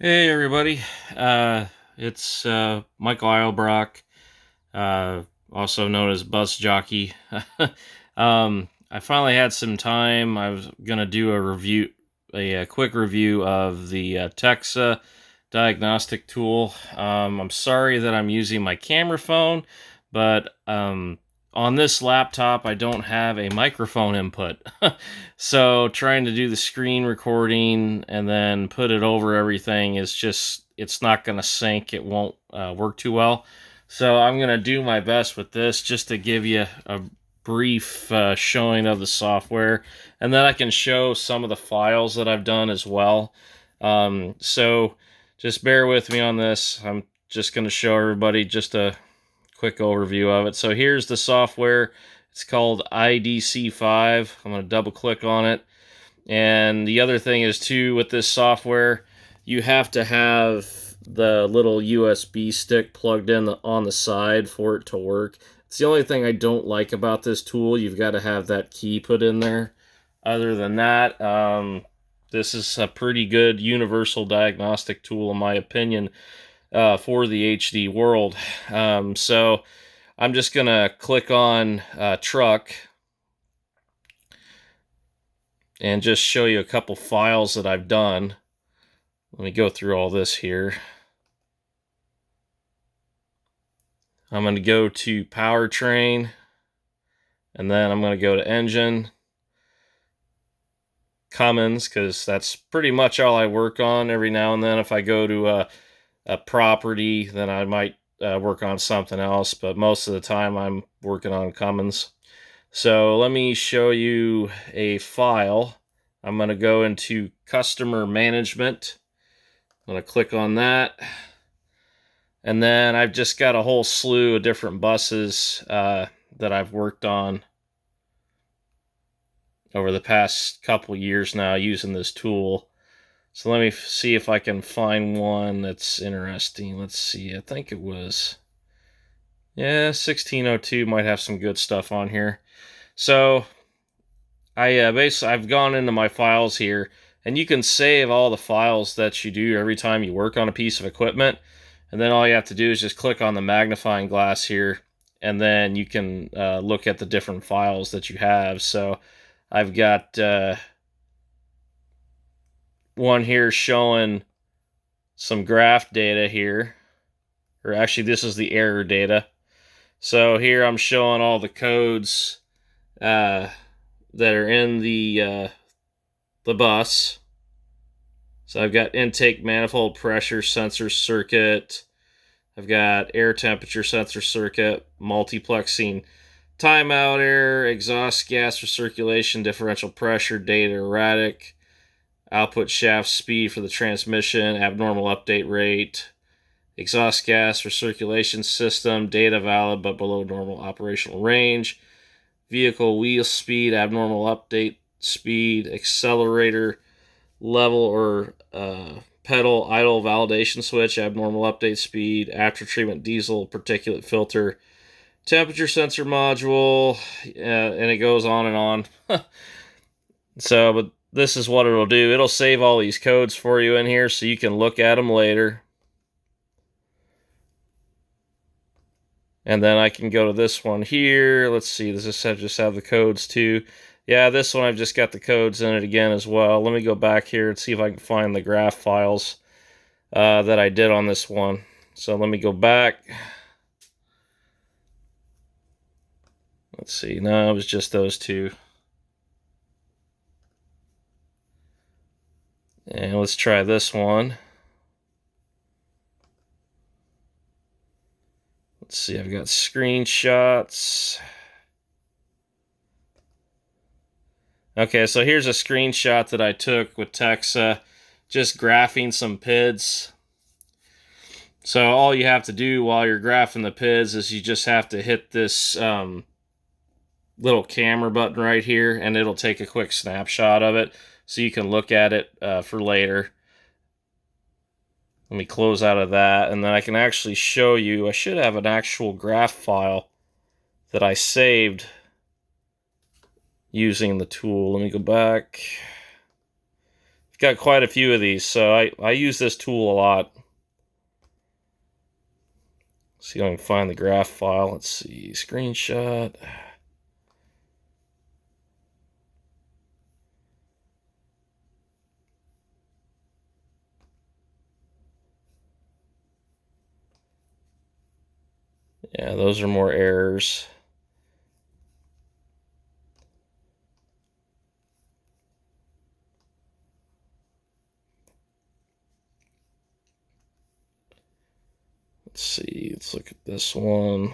Hey everybody, it's Michael Eilbrock, uh, also known as Bus Jockey. I finally had some time. I was gonna do a quick review of the Texa diagnostic tool. I'm sorry that I'm using my camera phone, but on this laptop I don't have a microphone input. So trying to do the screen recording and then put it over everything is just, it's not going to sync. It won't work too well. So I'm going to do my best with this just to give you a brief showing of the software, and then I can show some of the files that I've done as well. So just bear with me on this. I'm just going to show everybody just a quick overview of it. So here's the software. It's called IDC5. I'm going to double click on it. And the other thing is too, with this software, you have to have the little USB stick plugged in on the side for it to work. It's the only thing I don't like about this tool. You've got to have that key put in there. Other than that, this is a pretty good universal diagnostic tool in my opinion, for the HD world. So I'm just going to click on truck and just show you a couple files that I've done. Let me go through all this here. I'm going to go to powertrain, and then I'm going to go to engine, Cummins, because that's pretty much all I work on. Every now and then if I go to a property, then I might work on something else, but most of the time I'm working on Cummins. So let me show you a file. I'm going to go into customer management. I'm going to click on that. And then I've just got a whole slew of different buses that I've worked on over the past couple years now using this tool. So let me see if I can find one that's interesting. Let's see. I think it was, 1602 might have some good stuff on here. So I've gone into my files here, and you can save all the files that you do every time you work on a piece of equipment. And then all you have to do is just click on the magnifying glass here, and then you can look at the different files that you have. So I've got one here showing some graph data here, or actually this is the error data. So here I'm showing all the codes that are in the bus. So I've got intake manifold pressure sensor circuit. I've got air temperature sensor circuit, multiplexing timeout error, exhaust gas recirculation, differential pressure, data erratic, output shaft speed for the transmission, abnormal update rate, exhaust gas recirculation system, data valid but below normal operational range, vehicle wheel speed, abnormal update speed, accelerator level or pedal idle validation switch, abnormal update speed, after treatment diesel particulate filter, temperature sensor module, and it goes on and on. So, but this is what it'll do. It'll save all these codes for you in here so you can look at them later. And then I can go to this one here. Let's see, does this just have the codes too? Yeah, this one I've just got the codes in it again as well. Let me go back here and see if I can find the graph files that I did on this one. So let me go back. Let's see, no, it was just those two. And let's try this one. Let's see, I've got screenshots. Okay, so here's a screenshot that I took with Texa, just graphing some PIDs. So all you have to do while you're graphing the PIDs is you just have to hit this little camera button right here, and it'll take a quick snapshot of it so you can look at it for later. Let me close out of that, and then I can actually show you. I should have an actual graph file that I saved using the tool. Let me go back. got quite a few of these, so I use this tool a lot. See if I can find the graph file. Let's see, screenshot. Yeah, those are more errors. Let's see, let's look at this one.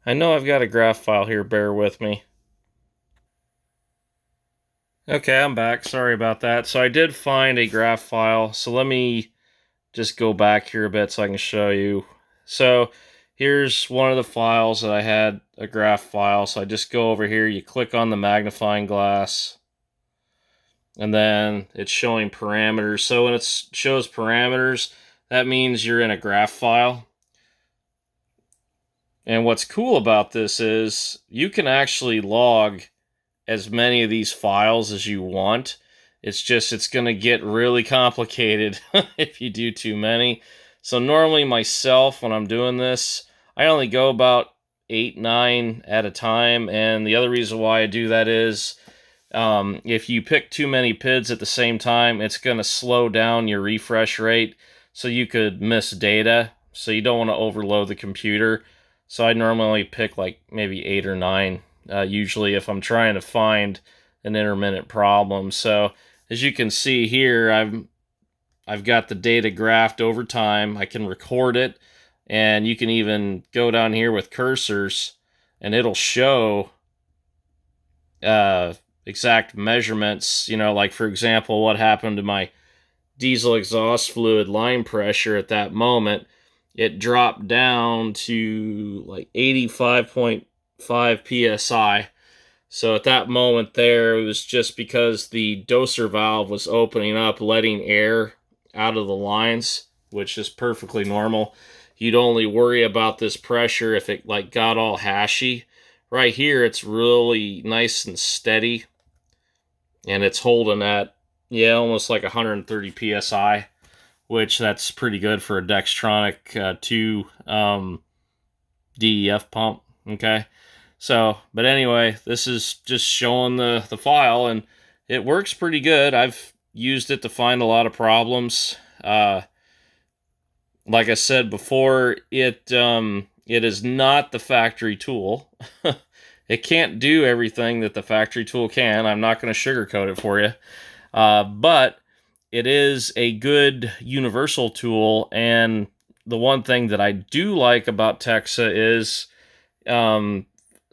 I know I've got a graph file here, bear with me. Okay, I'm back. Sorry about that. So I did find a graph file. So let me just go back here a bit so I can show you. So here's one of the files that I had, a graph file. So I just go over here, you click on the magnifying glass, and then it's showing parameters. So when it shows parameters, that means you're in a graph file. And what's cool about this is you can actually log as many of these files as you want. It's just, it's going to get really complicated if you do too many. So normally myself, when I'm doing this, I only go about 8, 9 at a time. And the other reason why I do that is if you pick too many PIDs at the same time, it's going to slow down your refresh rate. So you could miss data. So you don't want to overload the computer. So I normally pick like maybe 8 or 9, usually if I'm trying to find an intermittent problem. So as you can see here, I've got the data graphed over time. I can record it, and you can even go down here with cursors, and it'll show exact measurements. You know, like for example, what happened to my diesel exhaust fluid line pressure at that moment. It dropped down to like 85.5 psi. So at that moment there, it was just because the doser valve was opening up, letting air out of the lines, which is perfectly normal. You'd only worry about this pressure if it like got all hashy. Right here, it's really nice and steady, and it's holding at, yeah, almost like 130 psi, which that's pretty good for a Dextronic 2 DEF pump. Okay. So, but anyway, this is just showing the file, and it works pretty good. I've used it to find a lot of problems. Like I said before, it is not the factory tool. It can't do everything that the factory tool can. I'm not going to sugarcoat it for you. But it is a good universal tool, and the one thing that I do like about Texa is,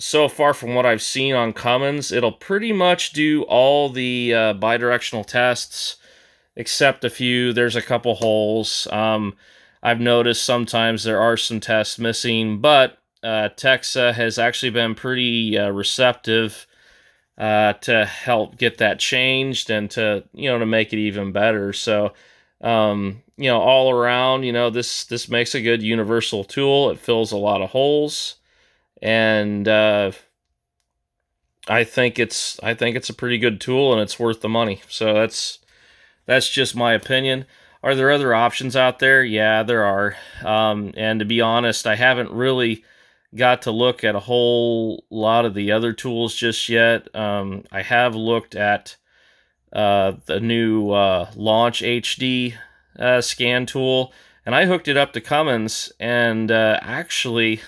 so far from what I've seen on Cummins, it'll pretty much do all the bidirectional tests, except a few. There's a couple holes. I've noticed sometimes there are some tests missing, but Texa has actually been pretty receptive to help get that changed and to, to make it even better. So, all around, this makes a good universal tool. It fills a lot of holes, and I think it's a pretty good tool, and it's worth the money. So that's just my opinion. Are there other options out there? Yeah, there are. And to be honest, I haven't really got to look at a whole lot of the other tools just yet. I have looked at the new Launch HD scan tool, and I hooked it up to Cummins, and actually,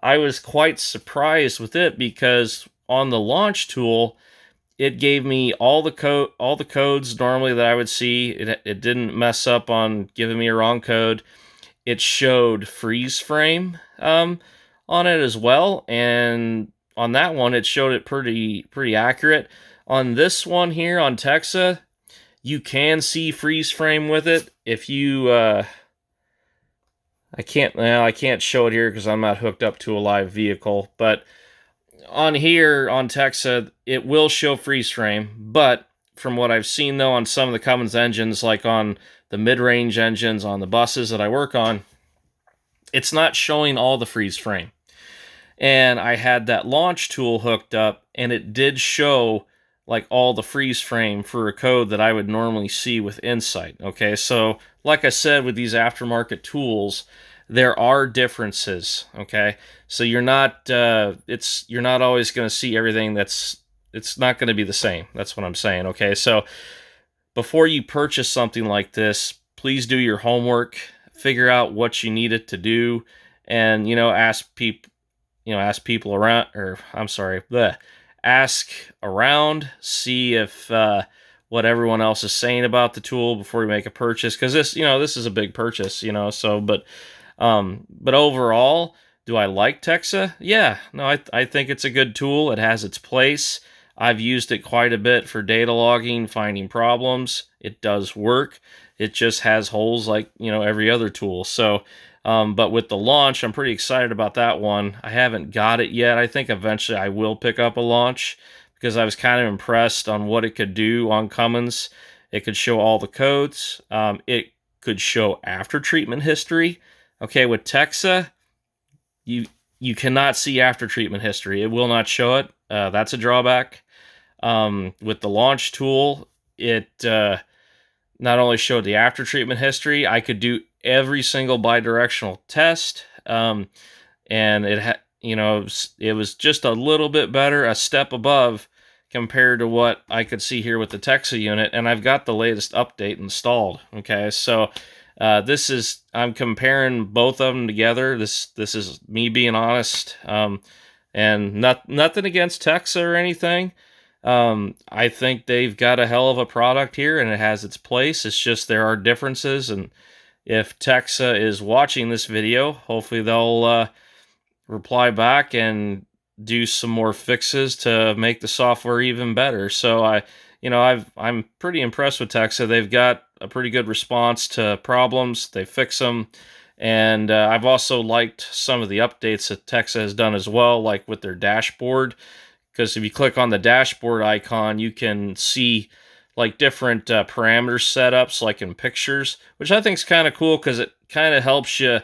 I was quite surprised with it because on the Launch tool, it gave me all the codes normally that I would see. It didn't mess up on giving me a wrong code. It showed freeze frame on it as well, and on that one it showed it pretty accurate. On this one here on Texa, you can see freeze frame with it. If you, I can't show it here because I'm not hooked up to a live vehicle, but on here on Texa, it will show freeze frame, but from what I've seen though on some of the Cummins engines, like on the mid-range engines on the buses that I work on, it's not showing all the freeze frame. And I had that launch tool hooked up, and it did show like all the freeze frame for a code that I would normally see with Insight. Okay, so like I said, with these aftermarket tools, there are differences. Okay, so you're not you're not always going to see everything. It's not going to be the same. That's what I'm saying. Okay, so before you purchase something like this, please do your homework, figure out what you need it to do, and ask people around, or I'm sorry, ask around, see if what everyone else is saying about the tool before you make a purchase, because this is a big purchase, so but overall, do I like Texa? Yeah, no, I think it's a good tool. It has its place. I've used it quite a bit for data logging, finding problems. It does work. It just has holes like, every other tool. So, but with the launch, I'm pretty excited about that one. I haven't got it yet. I think eventually I will pick up a launch because I was kind of impressed on what it could do on Cummins. It could show all the codes. It could show after treatment history. Okay, with Texa, you cannot see after treatment history. It will not show it. That's a drawback. With the launch tool, it not only showed the after treatment history, I could do every single bidirectional test, and it was just a little bit better, a step above compared to what I could see here with the Texa unit, and I've got the latest update installed. Okay, so I'm comparing both of them together. This is me being honest, and nothing against Texa or anything. I think they've got a hell of a product here, and it has its place. It's just there are differences, and if Texa is watching this video, hopefully they'll reply back and do some more fixes to make the software even better. So I'm pretty impressed with Texa. They've got a pretty good response to problems. They fix them. And I've also liked some of the updates that Texa has done as well, like with their dashboard. Because if you click on the dashboard icon, you can see like different parameter setups, like in pictures, which I think is kind of cool because it kind of helps you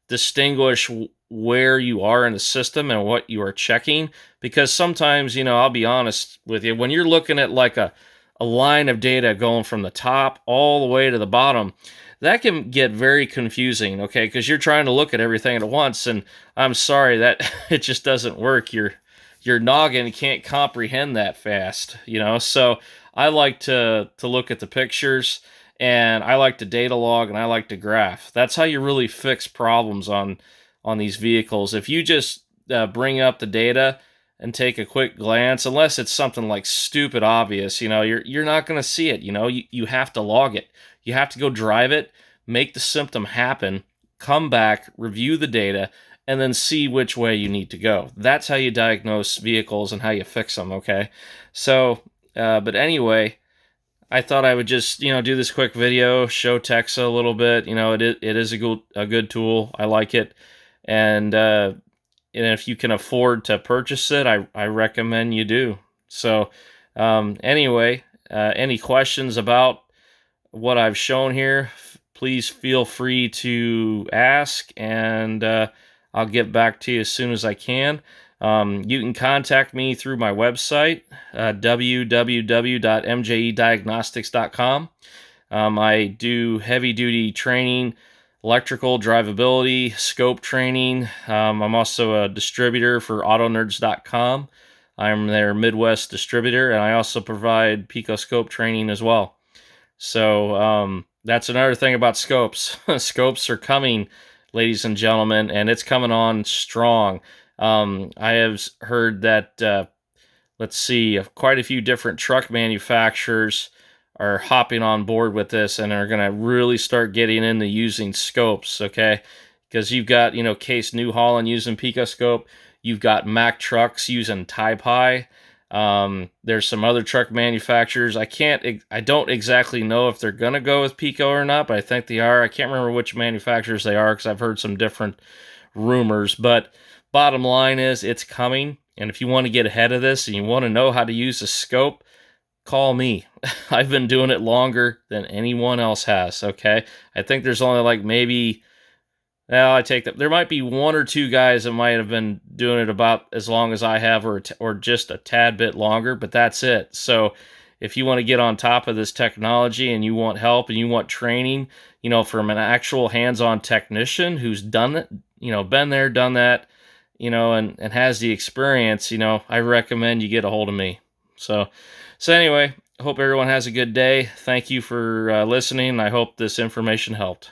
distinguish where you are in the system and what you are checking. Because sometimes, I'll be honest with you, when you're looking at like a line of data going from the top all the way to the bottom, that can get very confusing, okay? Because you're trying to look at everything at once, and I'm sorry that it just doesn't work. Your noggin can't comprehend that fast, So I like to look at the pictures, and I like to data log, and I like to graph. That's how you really fix problems on these vehicles. If you just bring up the data and take a quick glance, unless it's something like stupid obvious, you're not going to see it. You have to log it. You have to go drive it, make the symptom happen, come back, review the data, and then see which way you need to go. That's how you diagnose vehicles and how you fix them, okay? So, but anyway, I thought I would just, do this quick video, show Texa a little bit. It is a good tool. I like it. And if you can afford to purchase it, I recommend you do. So, anyway, any questions about what I've shown here, please feel free to ask, and I'll get back to you as soon as I can. You can contact me through my website, www.mjediagnostics.com. I do heavy-duty training, electrical, drivability, scope training. I'm also a distributor for autonerds.com. I'm their Midwest distributor, and I also provide picoscope training as well. So that's another thing about scopes. Scopes are coming, ladies and gentlemen, and it's coming on strong. I have heard that, quite a few different truck manufacturers are hopping on board with this and are going to really start getting into using scopes, okay? Because you've got, Case New Holland using picoscope. You've got Mack trucks using Type High. There's some other truck manufacturers. I don't exactly know if they're gonna go with Pico or not, but I think they are. I can't remember which manufacturers they are because I've heard some different rumors. But bottom line is, it's coming. And if you want to get ahead of this and you want to know how to use the scope, call me. I've been doing it longer than anyone else has. Okay, I think there's only like maybe. Well, I take that. There might be one or two guys that might have been doing it about as long as I have, or just a tad bit longer, but that's it. So, if you want to get on top of this technology and you want help and you want training, from an actual hands-on technician who's done it, been there, done that, and has the experience, I recommend you get a hold of me. So anyway, I hope everyone has a good day. Thank you for listening. I hope this information helped.